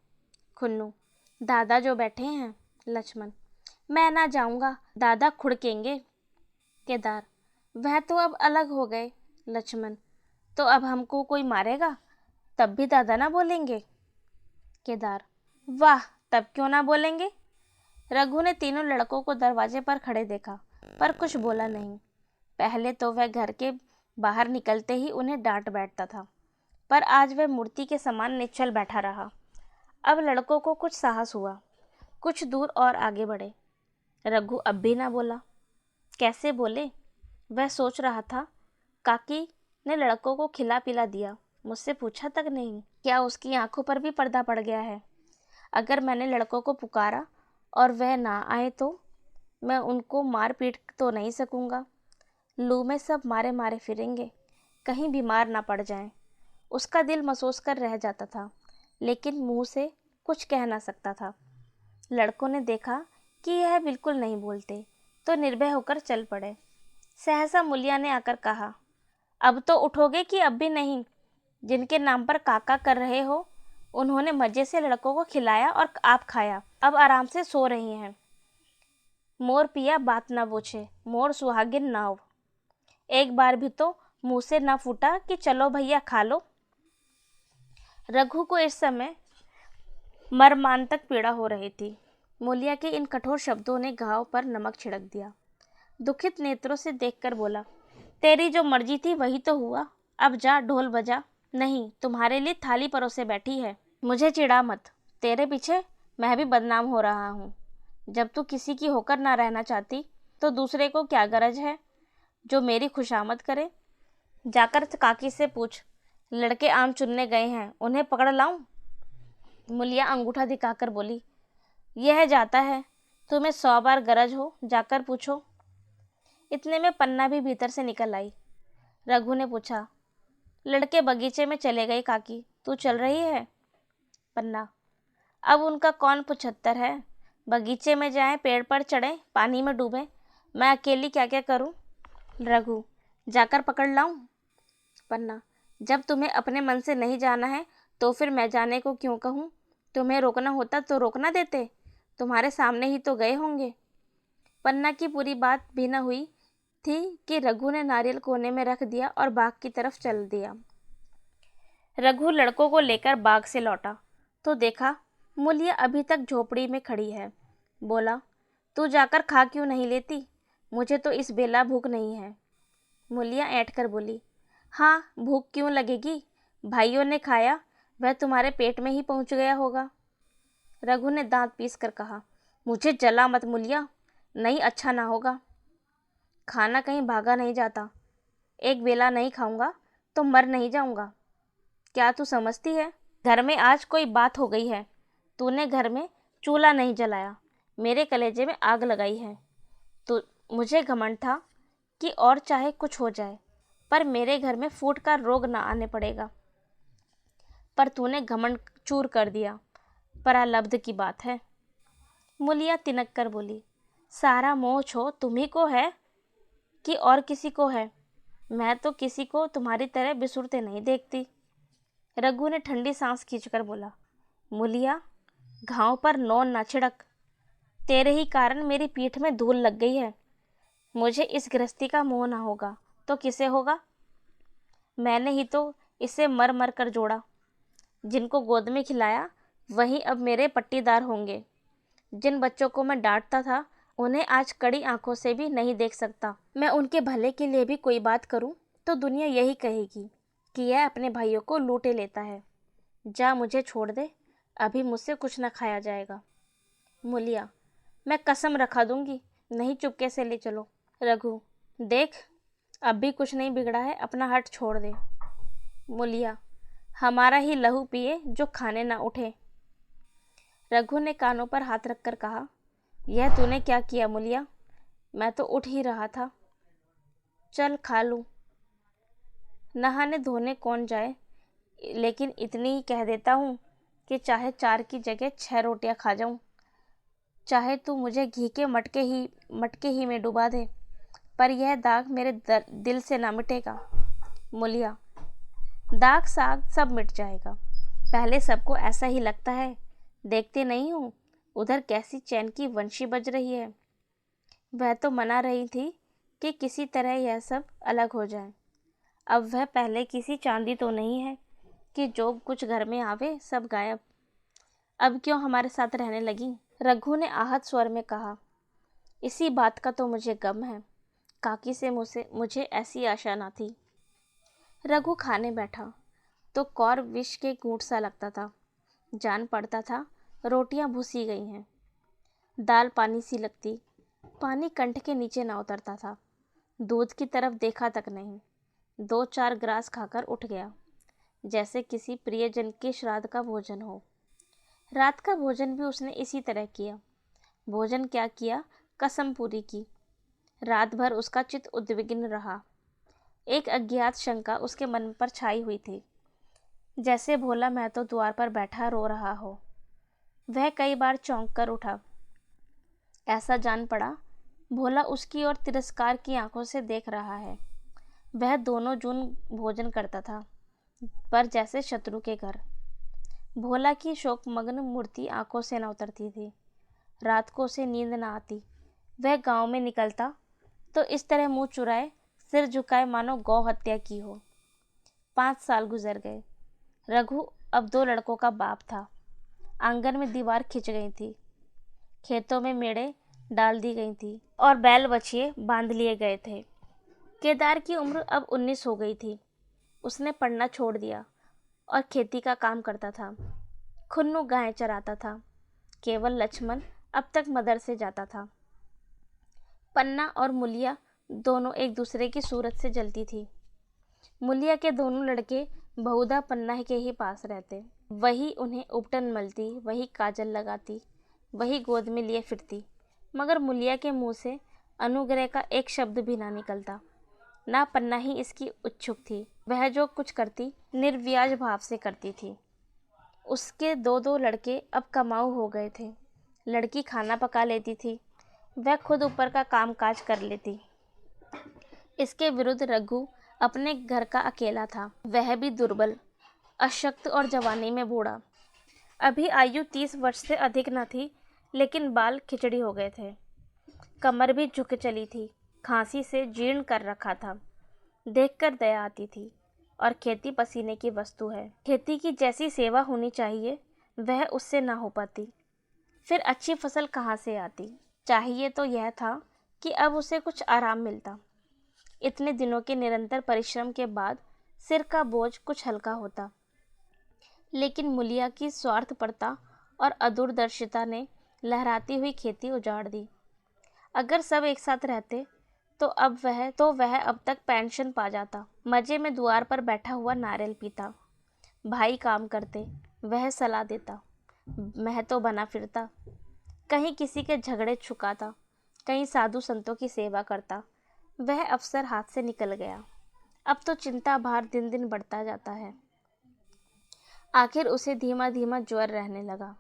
खुन्नू, दादा जो बैठे हैं। लक्ष्मण, मैं ना जाऊंगा, दादा खुड़केंगे। केदार, वह तो अब अलग हो गए। लक्ष्मण, तो अब हमको कोई मारेगा तब भी दादा ना बोलेंगे? केदार, वाह, तब क्यों ना बोलेंगे? रघु ने तीनों लड़कों को दरवाजे पर खड़े देखा, पर कुछ बोला नहीं। पहले तो वह घर के बाहर निकलते ही उन्हें डांट बैठता था, पर आज वह मूर्ति के समान निश्चल बैठा रहा। अब लड़कों को कुछ साहस हुआ, कुछ दूर और आगे बढ़े। रघु अब भी ना बोला। कैसे बोले, वह सोच रहा था। काकी ने लड़कों को खिला पिला दिया, मुझसे पूछा तक नहीं। क्या उसकी आंखों पर भी पर्दा पड़ गया है? अगर मैंने लड़कों को पुकारा और वह ना आए तो मैं उनको मार पीट तो नहीं सकूंगा। लू में सब मारे मारे फिरेंगे, कहीं बीमार ना पड़ जाएं। उसका दिल महसूस कर रह जाता था, लेकिन मुंह से कुछ कह ना सकता था। लड़कों ने देखा कि यह बिल्कुल नहीं बोलते, तो निर्भय होकर चल पड़े। सहसा मुलिया ने आकर कहा, अब तो उठोगे कि अब भी नहीं? जिनके नाम पर काका कर रहे हो, उन्होंने मजे से लड़कों को खिलाया और आप खाया, अब आराम से सो रही हैं। मोर पिया बात न पूछे, मोर सुहागिन नाव। एक बार भी तो मुंह से न फूटा कि चलो भैया खा लो। रघु को इस समय मर्मांतक पीड़ा हो रही थी। मूलिया के इन कठोर शब्दों ने घाव पर नमक छिड़क दिया। दुखित नेत्रों से देखकर बोला, तेरी जो मर्जी थी वही तो हुआ, अब जा ढोल बजा। नहीं, तुम्हारे लिए थाली परोसे बैठी है। मुझे चिढ़ा मत, तेरे पीछे मैं भी बदनाम हो रहा हूँ। जब तू किसी की होकर ना रहना चाहती तो दूसरे को क्या गरज है जो मेरी खुशामद करे? जाकर काकी से पूछ, लड़के आम चुनने गए हैं, उन्हें पकड़ लाऊं? मुलिया अंगूठा दिखाकर बोली, यह जाता है, तुम्हें 100 बार गरज हो जाकर पूछो। इतने में पन्ना भी भीतर से निकल आई। रघु ने पूछा, लड़के बगीचे में चले गए काकी, तू चल रही है? पन्ना, अब उनका कौन 75 है? बगीचे में जाएं, पेड़ पर चढ़ें, पानी में डूबें, मैं अकेली क्या क्या करूं? रघु, जाकर पकड़ लाऊं? पन्ना, जब तुम्हें अपने मन से नहीं जाना है तो फिर मैं जाने को क्यों कहूं? तुम्हें रोकना होता तो रोकना देते, तुम्हारे सामने ही तो गए होंगे। पन्ना की पूरी बात भी न हुई थी कि रघु ने नारियल कोने में रख दिया और बाग की तरफ चल दिया। रघु लड़कों को लेकर बाग से लौटा तो देखा मूलिया अभी तक झोपड़ी में खड़ी है। बोला, तू जाकर खा क्यों नहीं लेती? मुझे तो इस बेला भूख नहीं है। मूलिया ऐंठ कर बोली, हाँ भूख क्यों लगेगी, भाइयों ने खाया, वह तुम्हारे पेट में ही पहुंच गया होगा। रघु ने दांत पीस कर कहा, मुझे जला मत मूलिया, नहीं अच्छा ना होगा। खाना कहीं भागा नहीं जाता, एक बेला नहीं खाऊंगा तो मर नहीं जाऊंगा। क्या तू समझती है, घर में आज कोई बात हो गई है। तूने घर में चूल्हा नहीं जलाया, मेरे कलेजे में आग लगाई है। तो मुझे घमंड था कि और चाहे कुछ हो जाए पर मेरे घर में फूट का रोग ना आने पड़ेगा, पर तूने घमंड चूर कर दिया। परालब्ध की बात है। मूलिया तिनक कर बोली, सारा मोह छो तुम्ही को है कि और किसी को है? मैं तो किसी को तुम्हारी तरह बिसुरते नहीं देखती। रघु ने ठंडी सांस खींचकर बोला, मूलिया घाव पर नौन ना छिड़क, तेरे ही कारण मेरी पीठ में धूल लग गई है। मुझे इस गृहस्थी का मोह ना होगा तो किसे होगा? मैंने ही तो इसे मर मर कर जोड़ा, जिनको गोद में खिलाया वही अब मेरे पट्टीदार होंगे। जिन बच्चों को मैं डांटता था उन्हें आज कड़ी आंखों से भी नहीं देख सकता। मैं उनके भले के लिए भी कोई बात करूं तो दुनिया यही कहेगी कि यह अपने भाइयों को लूटे लेता है। जा मुझे छोड़ दे, अभी मुझसे कुछ न खाया जाएगा। मूलिया, मैं कसम रखा दूंगी, नहीं चुपके से ले चलो। रघु, देख अब भी कुछ नहीं बिगड़ा है, अपना हट छोड़ दे। मूलिया, हमारा ही लहू पिए जो खाने ना उठे। रघु ने कानों पर हाथ रखकर कहा, यह तूने क्या किया मूलिया? मैं तो उठ ही रहा था। चल खा लूं। नहाने धोने कौन जाए, लेकिन इतनी ही कह देता हूँ कि चाहे 4 की जगह 6 रोटियां खा जाऊं, चाहे तू मुझे घी के मटके ही में डुबा दे, पर यह दाग मेरे दिल से ना मिटेगा। मूलिया, दाग साग सब मिट जाएगा, पहले सबको ऐसा ही लगता है। देखते नहीं हूँ उधर कैसी चैन की वंशी बज रही है। वह तो मना रही थी कि किसी तरह यह सब अलग हो जाए। अब वह पहले किसी चांदी तो नहीं है कि जो कुछ घर में आवे सब गायब। अब क्यों हमारे साथ रहने लगी? रघु ने आहत स्वर में कहा, इसी बात का तो मुझे गम है, काकी से मुझे ऐसी आशा ना थी। रघु खाने बैठा तो कौर विष के घूंट सा लगता था। जान पड़ता था रोटियां भूसी गई हैं। दाल पानी सी लगती, पानी कंठ के नीचे ना उतरता था। दूध की तरफ देखा तक नहीं। 2-4 ग्रास खाकर उठ गया, जैसे किसी प्रियजन के श्राद्ध का भोजन हो। रात का भोजन भी उसने इसी तरह किया। भोजन क्या किया, कसम पूरी की। रात भर उसका चित्त उद्विग्न रहा। एक अज्ञात शंका उसके मन पर छाई हुई थी, जैसे भोला महतो द्वार पर बैठा रो रहा हो। वह कई बार चौंक कर उठा। ऐसा जान पड़ा भोला उसकी ओर तिरस्कार की आंखों से देख रहा है। वह दोनों जून भोजन करता था, पर जैसे शत्रु के घर। भोला की शोकमग्न मूर्ति आंखों से न उतरती थी। रात को उसे नींद न आती। वह गांव में निकलता तो इस तरह मुंह चुराए, सिर झुकाए, मानो गौ हत्या की हो। 5 साल गुजर गए। रघु अब 2 लड़कों का बाप था। आंगन में दीवार खिंच गई थी, खेतों में मेड़े डाल दी गई थी और बैल बछिए बांध लिए गए थे। केदार की उम्र अब 19 हो गई थी। उसने पढ़ना छोड़ दिया और खेती का काम करता था। खुन्नू गाय चराता था। केवल लक्ष्मण अब तक मदरसे जाता था। पन्ना और मूलिया दोनों एक दूसरे की सूरत से जलती थी। मूलिया के दोनों लड़के बहुधा पन्ना के ही पास रहते। वही उन्हें उपटन मलती, वही काजल लगाती, वही गोद में लिए फिरती, मगर मूलिया के मुंह से अनुग्रह का एक शब्द भी ना निकलता। ना पन्ना ही इसकी उत्सुक थी। वह जो कुछ करती निर्व्याज भाव से करती थी। उसके 2 लड़के अब कमाऊ हो गए थे। लड़की खाना पका लेती थी, वह खुद ऊपर का काम काज कर लेती। इसके विरुद्ध रघु अपने घर का अकेला था। वह भी दुर्बल, अशक्त और जवानी में बूढ़ा। अभी आयु 30 वर्ष से अधिक न थी, लेकिन बाल खिचड़ी हो गए थे। कमर भी झुक चली थी, खांसी से जीर्ण कर रखा था। देखकर दया आती थी। और खेती पसीने की वस्तु है। खेती की जैसी सेवा होनी चाहिए वह उससे ना हो पाती। फिर अच्छी फसल कहाँ से आती? चाहिए तो यह था कि अब उसे कुछ आराम मिलता। इतने दिनों के निरंतर परिश्रम के बाद सिर का बोझ कुछ हल्का होता। लेकिन मूलिया की स्वार्थपरता और अदूरदर्शिता ने लहराती हुई खेती उजाड़ दी। अगर सब एक साथ रहते तो वह अब तक पेंशन पा जाता। मजे में द्वार पर बैठा हुआ नारियल पीता। भाई काम करते, वह सलाह देता, महतो बना फिरता। कहीं किसी के झगड़े छुकाता, कहीं साधु संतों की सेवा करता। वह अवसर हाथ से निकल गया। अब तो चिंता भार दिन दिन बढ़ता जाता है। आखिर उसे धीमा धीमा ज्वर रहने लगा।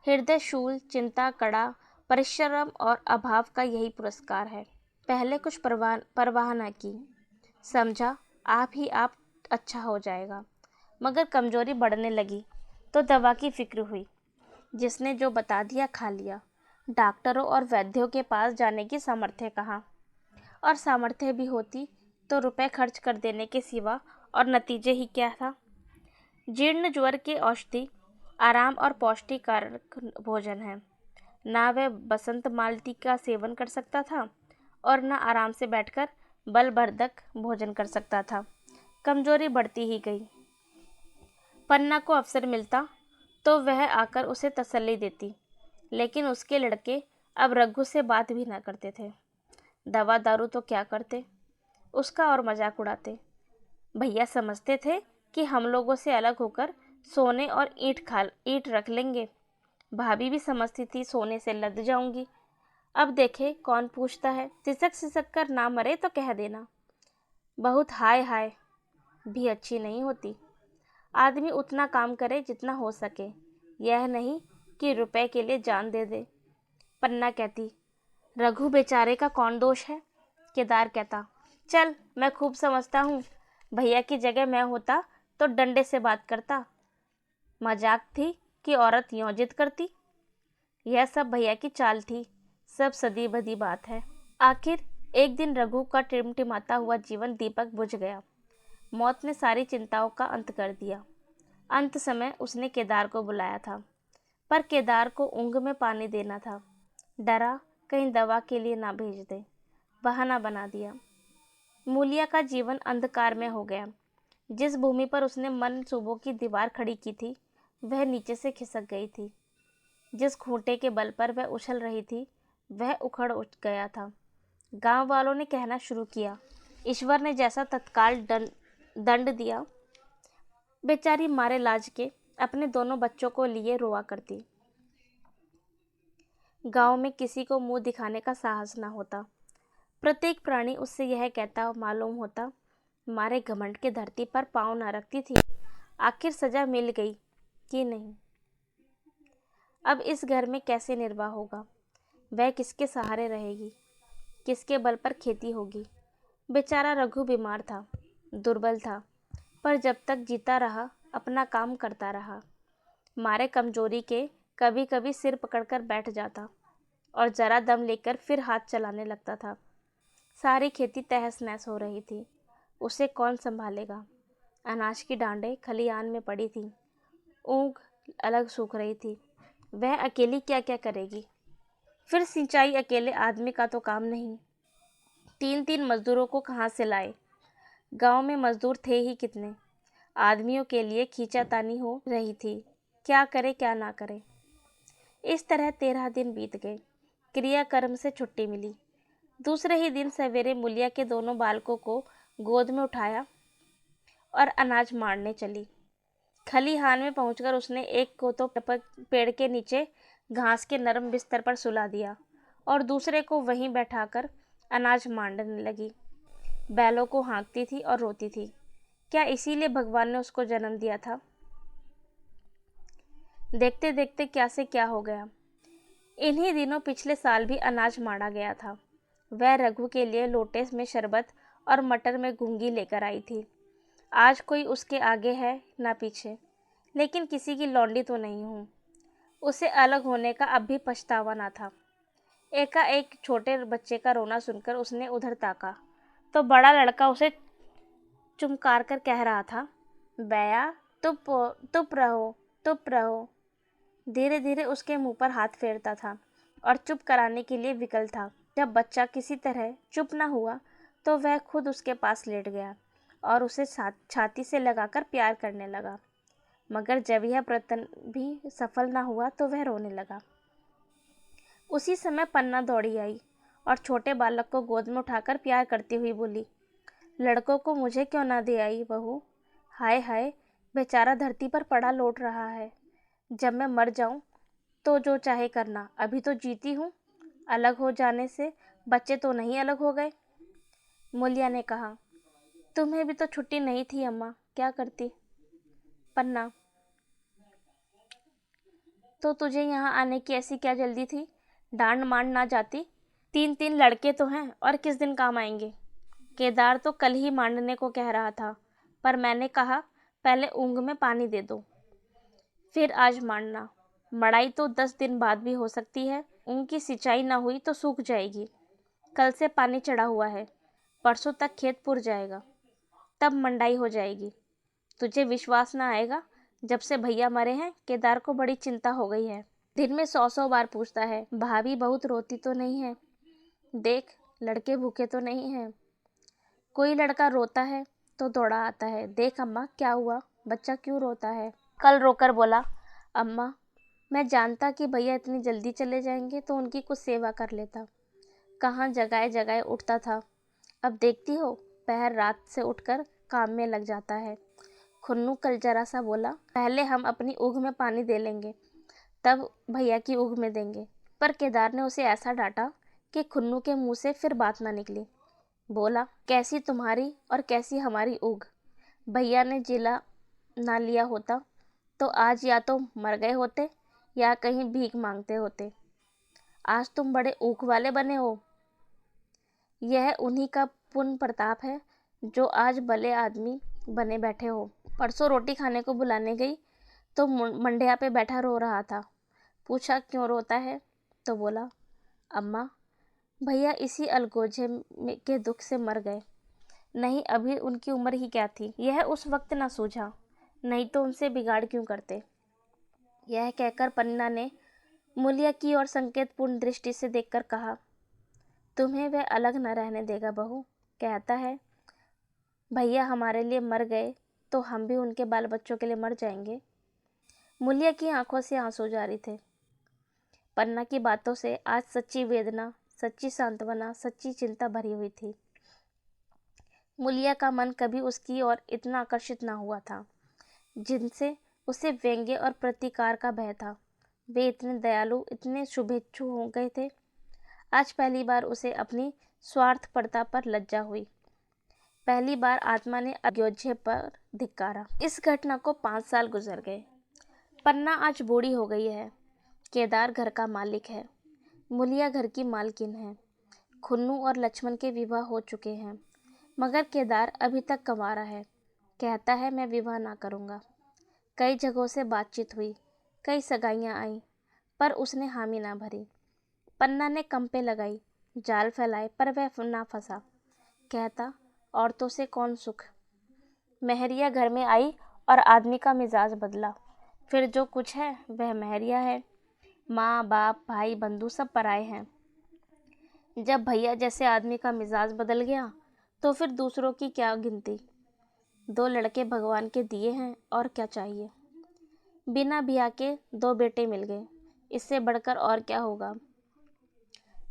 हृदय शूल, चिंता, कड़ा, परिश्रम और अभाव का यही पुरस्कार है। पहले कुछ परवाह न की, समझा आप ही आप अच्छा हो जाएगा। मगर कमजोरी बढ़ने लगी तो दवा की फिक्र हुई। जिसने जो बता दिया खा लिया। डॉक्टरों और वैद्यों के पास जाने की सामर्थ्य कहाँ, और सामर्थ्य भी होती तो रुपए खर्च कर देने के सिवा और नतीजे ही क्या था। जीर्ण ज्वर की औषधि आराम और पौष्टिकारक भोजन है। ना वह बसंत मालती का सेवन कर सकता था और न आराम से बैठकर बलवर्धक भोजन कर सकता था। कमजोरी बढ़ती ही गई। पन्ना को अवसर मिलता तो वह आकर उसे तसल्ली देती, लेकिन उसके लड़के अब रघु से बात भी ना करते थे। दवा दारू तो क्या करते, उसका और मजाक उड़ाते। भैया समझते थे कि हम लोगों से अलग होकर सोने और ईंट रख लेंगे। भाभी भी समझती थी सोने से लद जाऊंगी। अब देखे कौन पूछता है। सिसक सिसक कर ना मरे तो कह देना। बहुत हाय हाय भी अच्छी नहीं होती। आदमी उतना काम करे जितना हो सके, यह नहीं कि रुपए के लिए जान दे दे। पन्ना कहती, रघु बेचारे का कौन दोष है। केदार कहता, चल मैं खूब समझता हूँ, भैया की जगह मैं होता तो डंडे से बात करता। मजाक थी कि औरत यों जिद करती। यह सब भैया की चाल थी, सब सदी बदी बात है। आखिर एक दिन रघु का टिमटिमाता हुआ जीवन दीपक बुझ गया। मौत ने सारी चिंताओं का अंत कर दिया। अंत समय उसने केदार को बुलाया था, पर केदार को ऊँग में पानी देना था। डरा कहीं दवा के लिए ना भेज दे, बहाना बना दिया। मूलिया का जीवन अंधकार में हो गया। जिस भूमि पर उसने मनसूबों की दीवार खड़ी की थी वह नीचे से खिसक गई थी। जिस खूंटे के बल पर वह उछल रही थी वह उखड़ उठ गया था। गांव वालों ने कहना शुरू किया, ईश्वर ने जैसा तत्काल दंड दिया। बेचारी मारे लाज के अपने दोनों बच्चों को लिए रोआ करती। गांव में किसी को मुंह दिखाने का साहस न होता। प्रत्येक प्राणी उससे यह कहता मालूम होता, मारे घमंड के धरती पर पाँव न रखती थी। आखिर सजा मिल गई कि नहीं। अब इस घर में कैसे निर्वाह होगा। वह किसके सहारे रहेगी, किसके बल पर खेती होगी। बेचारा रघु बीमार था, दुर्बल था, पर जब तक जीता रहा अपना काम करता रहा। मारे कमजोरी के कभी कभी सिर पकड़कर बैठ जाता और जरा दम लेकर फिर हाथ चलाने लगता था। सारी खेती तहस नहस हो रही थी। उसे कौन संभालेगा। अनाज की डांडें खलिहान में पड़ी थी, ऊँग अलग सूख रही थी। वह अकेली क्या क्या करेगी। फिर सिंचाई अकेले आदमी का तो काम नहीं। 3-3 मजदूरों को कहाँ से लाए। गांव में मजदूर थे ही कितने। आदमियों के लिए खींचातानी हो रही थी, क्या करे क्या ना करे। इस तरह 13 दिन बीत गए। क्रियाकर्म से छुट्टी मिली। दूसरे ही दिन सवेरे मूलिया के दोनों बालकों को गोद में उठाया और अनाज मारने चली। खलिहान में पहुंचकर उसने एक को तो पेड़ के नीचे घास के नरम बिस्तर पर सुला दिया और दूसरे को वहीं बैठाकर अनाज मारने लगी। बैलों को हाँकती थी और रोती थी। क्या इसीलिए भगवान ने उसको जन्म दिया था। देखते देखते क्या से क्या हो गया। इन्हीं दिनों पिछले साल भी अनाज मारा गया था। वह रघु के लिए लोटे में शरबत और मटर में घूंगी लेकर आई थी। आज कोई उसके आगे है ना पीछे, लेकिन किसी की लौंडी तो नहीं हूँ। उसे अलग होने का अब भी पछतावा ना था। एकाएक छोटे बच्चे का रोना सुनकर उसने उधर ताका तो बड़ा लड़का उसे चुमकार कर कह रहा था, बया चुप चुप रहो, चुप रहो। धीरे धीरे उसके मुंह पर हाथ फेरता था और चुप कराने के लिए विकल था। जब बच्चा किसी तरह चुप न हुआ तो वह खुद उसके पास लेट गया और उसे छाती से लगाकर प्यार करने लगा। मगर जब यह प्रयत्न भी सफल न हुआ तो वह रोने लगा। उसी समय पन्ना दौड़ी आई और छोटे बालक को गोद में उठाकर प्यार करती हुई बोली, लड़कों को मुझे क्यों ना दे आई बहू? हाय हाय, बेचारा धरती पर पड़ा लौट रहा है। जब मैं मर जाऊं तो जो चाहे करना, अभी तो जीती हूँ। अलग हो जाने से बच्चे तो नहीं अलग हो गए। मूलिया ने कहा, तुम्हें भी तो छुट्टी नहीं थी अम्मा, क्या करती? पन्ना, तो तुझे यहाँ आने की ऐसी क्या जल्दी थी? डांड मांड ना जाती? 3 लड़के तो हैं और किस दिन काम आएंगे? केदार तो कल ही मांडने को कह रहा था, पर मैंने कहा पहले ऊँग में पानी दे दो, फिर आज मांडना। मड़ाई तो 10 दिन बाद भी हो सकती है। ऊँग की सिंचाई ना हुई तो सूख जाएगी। कल से पानी चढ़ा हुआ है, परसों तक खेत पुर जाएगा, तब मंडाई हो जाएगी। तुझे विश्वास ना आएगा, जब से भैया मरे हैं केदार को बड़ी चिंता हो गई है। दिन में 100 बार पूछता है, भाभी बहुत रोती तो नहीं है? देख, लड़के भूखे तो नहीं हैं। कोई लड़का रोता है तो दौड़ा आता है, देख अम्मा क्या हुआ, बच्चा क्यों रोता है? कल रोकर बोला, अम्मा मैं जानता कि भैया इतनी जल्दी चले जाएंगे तो उनकी कुछ सेवा कर लेता। कहाँ जगाए जगाए उठता था, अब देखती हो पहर रात से उठकर काम में लग जाता है। खुन्नू कल जरा सा बोला, पहले हम अपनी ऊँग में पानी दे लेंगे, तब भैया की ऊँग में देंगे। पर केदार ने उसे ऐसा डांटा कि खुन्नू के मुंह से फिर बात ना निकली। बोला, कैसी तुम्हारी और कैसी हमारी ऊँग? भैया ने जिला ना लिया होता तो आज या तो मर गए होते या कहीं भीख मांगते होते। आज तुम बड़े ऊँख वाले बने हो। यह उन्हीं का पुण्य प्रताप है जो आज भले आदमी बने बैठे हो। परसों रोटी खाने को बुलाने गई तो मंडिया पे बैठा रो रहा था। पूछा क्यों रोता है तो बोला, अम्मा भैया इसी अलगोजे के दुख से मर गए। नहीं, अभी उनकी उम्र ही क्या थी, यह उस वक्त ना सूझा, नहीं तो उनसे बिगाड़ क्यों करते। यह कहकर पन्ना ने मूलिया की ओर संकेतपूर्ण दृष्टि से देखकर कहा, तुम्हें वह अलग न रहने देगा बहू। कहता है भैया हमारे लिए मर गए तो हम भी उनके बाल बच्चों के लिए मर जाएंगे। मूलिया की आंखों से आंसू जारी थे। पन्ना की बातों से आज सच्ची वेदना, सच्ची सांत्वना, सच्ची चिंता भरी हुई थी। मूलिया का मन कभी उसकी ओर इतना आकर्षित ना हुआ था, जिनसे उसे व्यंग्य और प्रतिकार का भय था। वे इतने दयालु, इतने शुभेच्छु हो गए थे। आज पहली बार उसे अपनी स्वार्थपरता पर लज्जा हुई। पहली बार आत्मा ने अयोध्या पर धिक्कारा। इस घटना को 5 साल गुजर गए। पन्ना आज बूढ़ी हो गई है। केदार घर का मालिक है। मूलिया घर की मालकिन है। खुन्नू और लक्ष्मण के विवाह हो चुके हैं, मगर केदार अभी तक कंवारा है। कहता है मैं विवाह ना करूँगा। कई जगहों से बातचीत हुई, कई सगाइयाँ आईं, पर उसने हामी ना भरी। पन्ना ने कंपे लगाई, जाल फैलाए, पर वह ना फंसा। कहता औरतों से कौन सुख। महरिया घर में आई और आदमी का मिजाज बदला। फिर जो कुछ है वह महरिया है। माँ बाप भाई बंधु सब पराए हैं। जब भैया जैसे आदमी का मिजाज बदल गया तो फिर दूसरों की क्या गिनती। 2 लड़के भगवान के दिए हैं और क्या चाहिए। बिना ब्याह के 2 बेटे मिल गए, इससे बढ़कर और क्या होगा।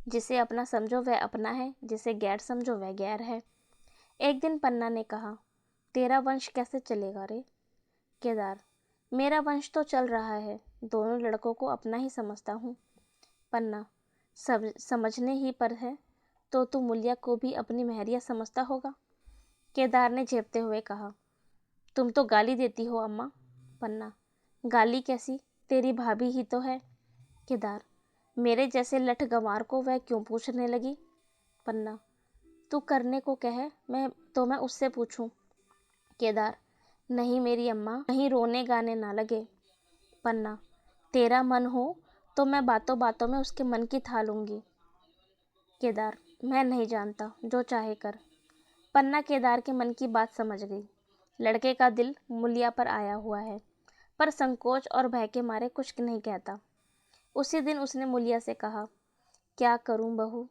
जिसे अपना समझो वह अपना है, जिसे गैर समझो वह गैर है। एक दिन पन्ना ने कहा, तेरा वंश कैसे चलेगा रे? केदार, मेरा वंश तो चल रहा है, दोनों लड़कों को अपना ही समझता हूँ। पन्ना, सब समझने ही पर है तो तू मूलिया को भी अपनी महरिया समझता होगा। केदार ने झेपते हुए कहा, तुम तो गाली देती हो अम्मा। पन्ना, गाली कैसी, तेरी भाभी ही तो है। केदार, मेरे जैसे लठ गंवार को वह क्यों पूछने लगी। पन्ना, तू करने को कहे मैं उससे पूछूं। केदार, नहीं मेरी अम्मा, नहीं रोने गाने ना लगे। पन्ना, तेरा मन हो तो मैं बातों बातों में उसके मन की था लूँगी। केदार, मैं नहीं जानता, जो चाहे कर। पन्ना केदार के मन की बात समझ गई। लड़के का दिल मुलिया पर आया हुआ है, पर संकोच और भय के मारे कुछ नहीं कहता। उसी दिन उसने मुलिया से कहा, क्या करूं बहू,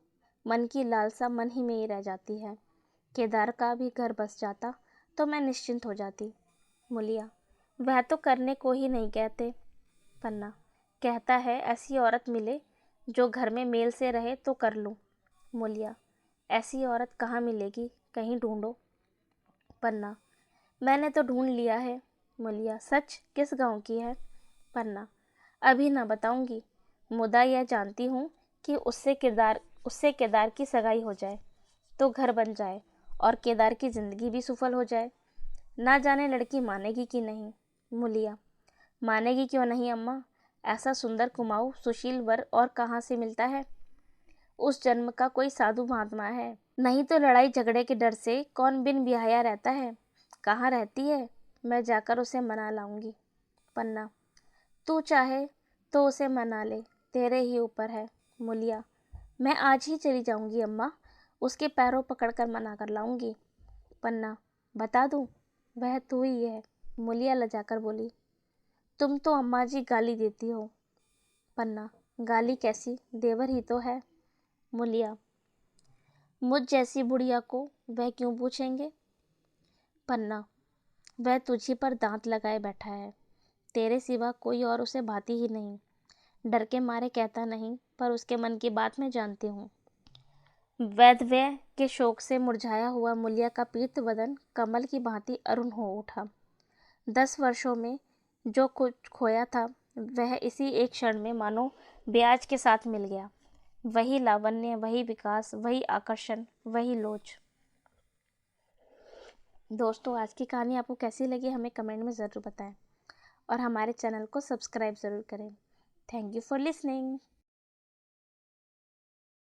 मन की लालसा मन ही में ही रह जाती है। केदार का भी घर बस जाता तो मैं निश्चिंत हो जाती। मुलिया, वह तो करने को ही नहीं कहते। पन्ना, कहता है ऐसी औरत मिले जो घर में मेल से रहे तो कर लूं। मुलिया, ऐसी औरत कहाँ मिलेगी, कहीं ढूंढो। पन्ना, मैंने तो ढूंढ लिया है। मुलिया, सच, किस गांव की है। पन्ना, अभी ना बताऊंगी, मुदा यह जानती हूँ कि उससे केदार की सगाई हो जाए तो घर बन जाए और केदार की जिंदगी भी सफल हो जाए। ना जाने लड़की मानेगी कि नहीं। मुलिया, मानेगी क्यों नहीं अम्मा, ऐसा सुंदर कुमाऊ सुशील वर और कहाँ से मिलता है। उस जन्म का कोई साधु महात्मा है, नहीं तो लड़ाई झगड़े के डर से कौन बिन बिहाया रहता है। कहाँ रहती है, मैं जाकर उसे मना लाऊंगी। पन्ना, तू चाहे तो उसे मना ले, तेरे ही ऊपर है। मुलिया, मैं आज ही चली जाऊंगी अम्मा, उसके पैरों पकड़कर मना कर लाऊंगी। पन्ना, बता दूं, वह तू ही है। मुलिया लजाकर बोली, तुम तो अम्मा जी गाली देती हो। पन्ना, गाली कैसी, देवर ही तो है। मुलिया, मुझ जैसी बुढ़िया को वह क्यों पूछेंगे। पन्ना, वह तुझी पर दांत लगाए बैठा है, तेरे सिवा कोई और उसे भाती ही नहीं। डर के मारे कहता नहीं, पर उसके मन की बात मैं जानती हूँ। वैधव्य के शोक से मुरझाया हुआ मुलिया का पीत वदन कमल की भांति अरुण हो उठा। 10 वर्षों में जो कुछ खोया था वह इसी एक क्षण में मानो ब्याज के साथ मिल गया। वही लावण्य, वही विकास, वही आकर्षण, वही लोच। दोस्तों, आज की कहानी आपको कैसी लगी हमें कमेंट में ज़रूर बताएं और हमारे चैनल को सब्सक्राइब ज़रूर करें। Thank you for listening.